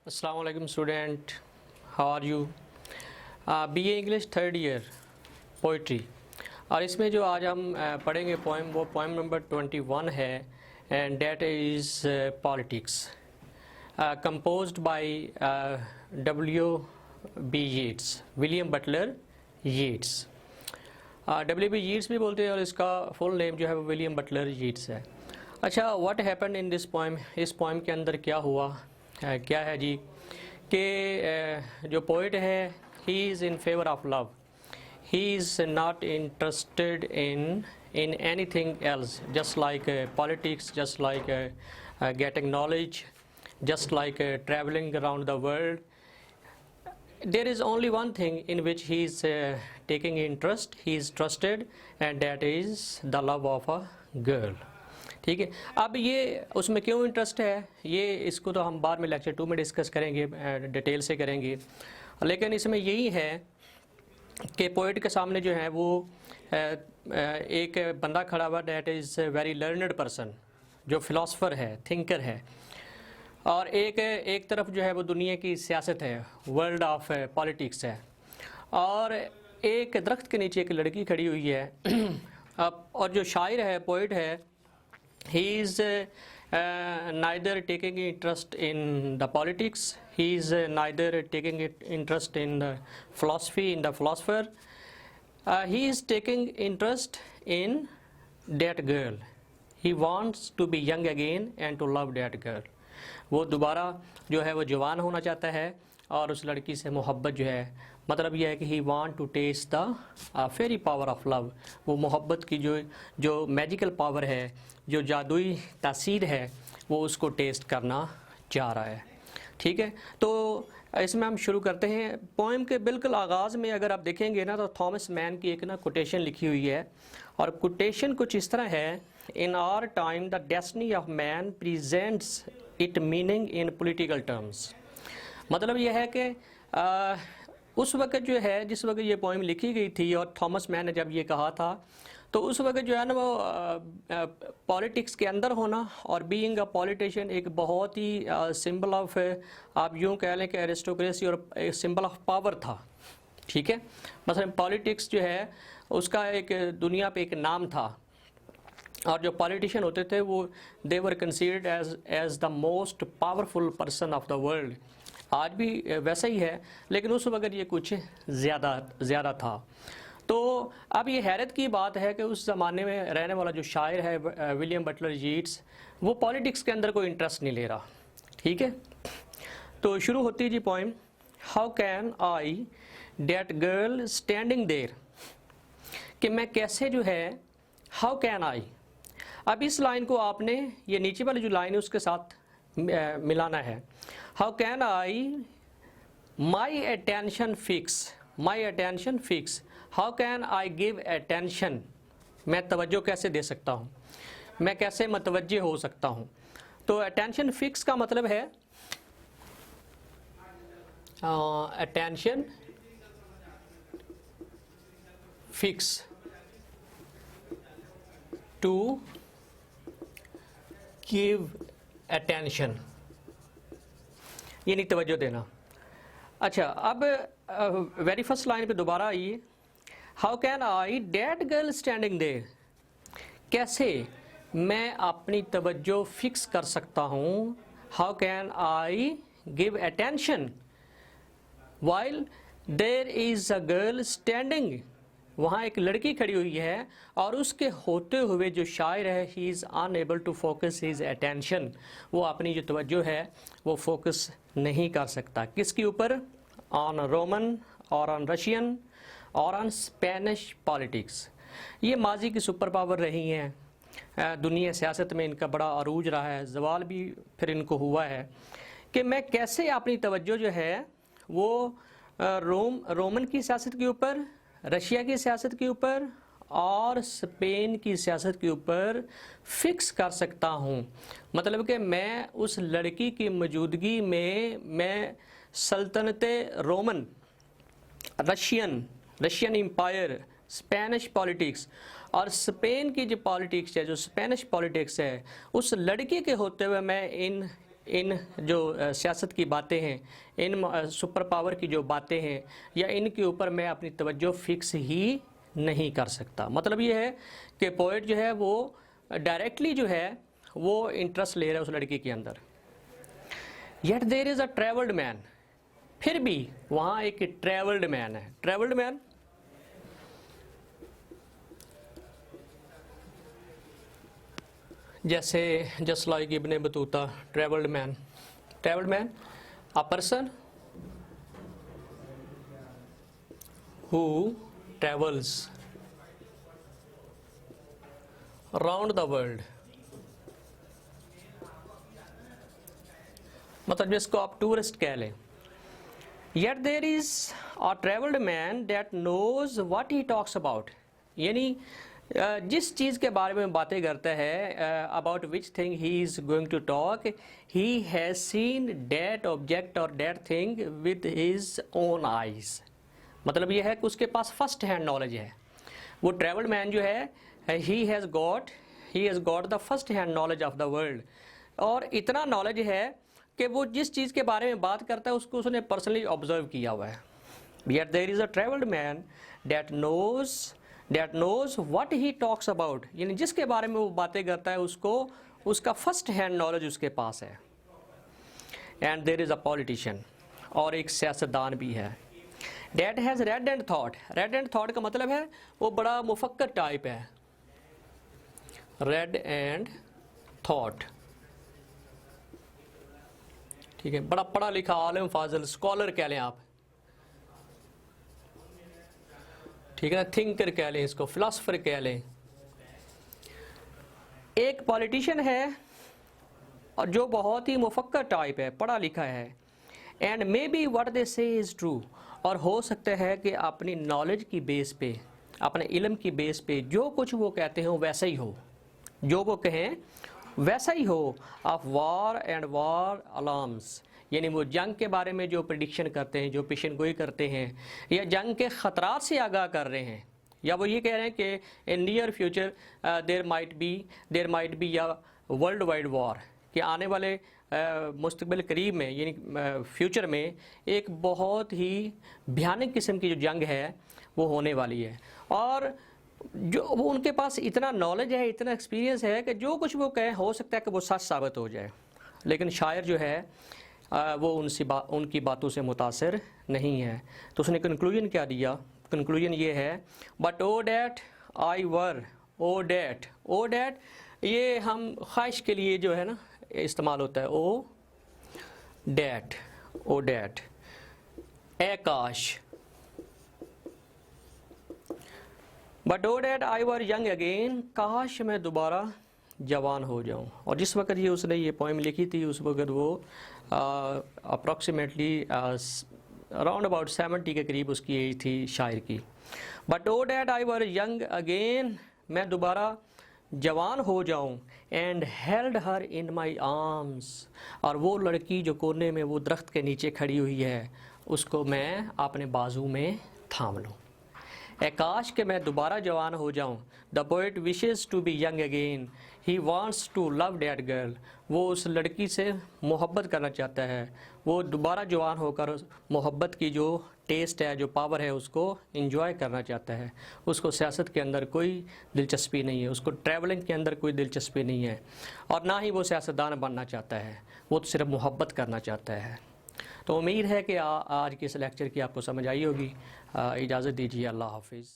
अस्सलाम वालेकुम student, how are you. BA English third year poetry. और इसमें जो आज हम पढ़ेंगे पोएम, वो पोएम नंबर 21 है, and that is politics, composed by W.B. Yeats, William Butler Yeats. W.B. Yeats भी बोलते हैं और इसका फुल नेम जो है वो विलियम बटलर येट्स है। अच्छा, what happened in this poem, इस पोएम के अंदर क्या हुआ, क्या है जी कि जो पोइट है, he is in favour of love, he is not interested in anything else, just like politics, just like getting knowledge, just like traveling around the world. There is only one thing in which he is taking interest, he is trusted, and that is the love of a girl. ठीक है। अब ये उसमें क्यों interest है, ये इसको तो हम बाद में लेक्चर 2 में डिस्कस करेंगे, डिटेल से करेंगे। लेकिन इसमें यही है कि पोइट के सामने जो है वो एक बंदा खड़ा हुआ, that is very learned person, जो फ़िलासफ़र है, थिंकर है, और एक तरफ जो है वो दुनिया की सियासत है, वर्ल्ड ऑफ पॉलिटिक्स है, और एक दरख्त के नीचे एक लड़की खड़ी हुई है। और जो शायर है, पोइट है, he is neither taking interest in the politics, he is neither taking interest in the philosophy, in the philosopher, he is taking interest in that girl. He wants to be young again and to love that girl. वो दोबारा जो है वो जवान होना चाहता है और उस लड़की से मोहब्बत जो है, मतलब यह है कि he want to test the fairy power of love. वो मोहब्बत की जो मैजिकल पावर है, जो जादुई तासीर है, वो उसको टेस्ट करना चाह रहा है। ठीक है, तो इसमें हम शुरू करते हैं। पोएम के बिल्कुल आगाज़ में अगर आप देखेंगे ना, तो थॉमस मैन की एक ना कोटेशन लिखी हुई है, और कोटेशन कुछ इस तरह है, in our time the destiny of man presents it meaning in political terms. मतलब यह है कि उस वक्त जो है, जिस वक्त ये पोएम लिखी गई थी और थॉमस मैन ने जब ये कहा था, तो उस वक्त जो है ना वो पॉलिटिक्स के अंदर होना और बीइंग अ पॉलिटिशियन एक बहुत ही सिंबल ऑफ, आप यूँ कह लें कि एरिस्टोक्रेसी और एक सिंबल ऑफ पावर था। ठीक है, मतलब पॉलिटिक्स जो है उसका एक दुनिया पे एक नाम था, और जो पॉलिटिशियन होते थे वो they were considered as the most powerful person of the world. आज भी वैसा ही है, लेकिन उस वक्त ये कुछ ज़्यादा था। तो अब ये हैरत की बात है कि उस ज़माने में रहने वाला जो शायर है विलियम बटलर येट्स, वो पॉलिटिक्स के अंदर कोई इंटरेस्ट नहीं ले रहा। ठीक है, तो शुरू होती है जी poem, how can I that girl standing there, कि मैं कैसे जो है, हाउ कैन आई। अब इस लाइन को आपने ये नीचे वाली जो लाइन है उसके साथ मिलाना है। How can I my attention fix, my attention fix, how can I give attention, मैं तवज्जो कैसे दे सकता हूँ, मैं कैसे मतवज्जे हो सकता हूँ। तो अटेंशन फिक्स का मतलब है attention fix, to give attention, यानी तवज्जो देना। अच्छा, अब वेरी फर्स्ट लाइन पे दोबारा आइए, how can I that girl standing there, कैसे मैं अपनी तवज्जो फिक्स कर सकता हूँ, how can I give attention while there is a girl standing, वहाँ एक लड़की खड़ी हुई है और उसके होते हुए जो शायर है, he is unable to focus his attention, वो अपनी जो तवज्जो है वो फोकस नहीं कर सकता। किसके ऊपर, ऑन रोमन और ऑन रशियन और ऑन स्पेनिश पॉलिटिक्स। ये माजी की सुपर पावर रही हैं, दुनिया सियासत में इनका बड़ा अरूज रहा है, जवाल भी फिर इनको हुआ है, कि मैं कैसे अपनी तवज्जो जो है वो रोमन की सियासत के ऊपर, रशिया की सियासत के ऊपर और स्पेन की सियासत के ऊपर फिक्स कर सकता हूँ। मतलब कि मैं उस लड़की की मौजूदगी में मैं सल्तनत Roman, Russian empire, Spanish politics और स्पेन की जो पॉलिटिक्स है, जो स्पेनिश पॉलिटिक्स है, उस लड़की के होते हुए मैं इन इन जो सियासत की बातें हैं, इन सुपर पावर की जो बातें हैं, या इनके ऊपर मैं अपनी तवज्जो फिक्स ही नहीं कर सकता। मतलब ये है कि पोइट जो है वो डायरेक्टली जो है वो इंटरेस्ट ले रहा है उस लड़की के अंदर। Yet there is a travelled man, फिर भी वहाँ एक ट्रेवल्ड मैन है। ट्रेवल्ड मैन जैसे just like Ibn Battuta, travelled man. Travelled man a person who travels around the world, मतलब जिसको आप टूरिस्ट कह लें। Yet there is a travelled man that knows what he talks about, यानी जिस चीज़ के बारे में बातें करता है, about which thing he is going to talk, he has seen that object और that thing with his own eyes. मतलब यह है कि उसके पास फर्स्ट हैंड नॉलेज है। वो ट्रेवल्ड मैन जो है, he has got the first hand knowledge of the world, और इतना नॉलेज है कि वो जिस चीज़ के बारे में बात करता है उसको उसने पर्सनली ऑब्जर्व किया हुआ है। Yet there is a traveled man that knows what he talks about, यानी जिसके बारे में वो बातें करता है उसको उसका फर्स्ट हैंड नॉलेज उसके पास है। And there is a politician, और एक सियासतदान भी है, that has read and thought। read and thought का मतलब है वो बड़ा मुफक्कर टाइप है। read and thought, ठीक है, बड़ा पढ़ा लिखा आलिम फाजिल स्कॉलर कह लें आप, ठीक है ना, थिंकर कह लें इसको, फिलासफर कह लें। एक पॉलिटिशियन है और जो बहुत ही मुफक्कर टाइप है, पढ़ा लिखा है। And may be what they से इज़ ट्रू, और हो सकता है कि अपनी नॉलेज की बेस पे, अपने इल्म की बेस पे जो कुछ वो कहते हैं वैसा ही हो, जो वो कहें वैसा ही हो। Of war and war alarms, यानी वो जंग के बारे में जो प्रिडिक्शन करते हैं, जो पेशन गोई करते हैं, या जंग के ख़तरात से आगाह कर रहे हैं, या वो ये कह रहे हैं कि in near future there might be या वर्ल्ड वाइड वॉर, कि आने वाले मुस्तकबिल करीब में, यानी फ्यूचर में एक बहुत ही भयानक किस्म की जो जंग है वो होने वाली है। और जो वो उनके पास इतना नॉलेज है, इतना एक्सपीरियंस है कि जो कुछ वो कहें हो सकता है कि वो सच साबित हो जाए। लेकिन शायर जो है वो उनकी बातों से मुतासिर नहीं है। तो उसने कंक्लूजन क्या दिया? कंक्लूजन ये है, but O that I were, O that ये हम ख्वाहिश के लिए जो है ना इस्तेमाल होता है, ओ डैट ए काश। But O that I were young again, काश मैं दोबारा जवान हो जाऊं। और जिस वक्त ये उसने ये पोइम लिखी थी उस वक्त वो अप्रॉक्सीमेटली अराउंड अबाउट 70 के करीब उसकी एज थी शायर की। But O that I were young again, मैं दोबारा जवान हो जाऊं। And held her in my arms, और वो लड़की जो कोने में वो दरख्त के नीचे खड़ी हुई है उसको मैं अपने बाजू में थाम लूँ। ए काश के मैं दोबारा जवान हो जाऊं। The poet wishes to be young again, he wants to love that girl, वो उस लड़की से मोहब्बत करना चाहता है, वो दोबारा जवान होकर मोहब्बत की जो टेस्ट है, जो पावर है, उसको इंजॉय करना चाहता है। उसको सियासत के अंदर कोई दिलचस्पी नहीं है, उसको ट्रैवलिंग के अंदर कोई दिलचस्पी नहीं है, और ना ही वो सियासतदान बनना चाहता है, वो तो सिर्फ मोहब्बत करना चाहता है। तो उम्मीद है कि आज के इस लेक्चर की आपको समझ आई होगी। इजाज़त दीजिए, अल्लाह हाफिज़।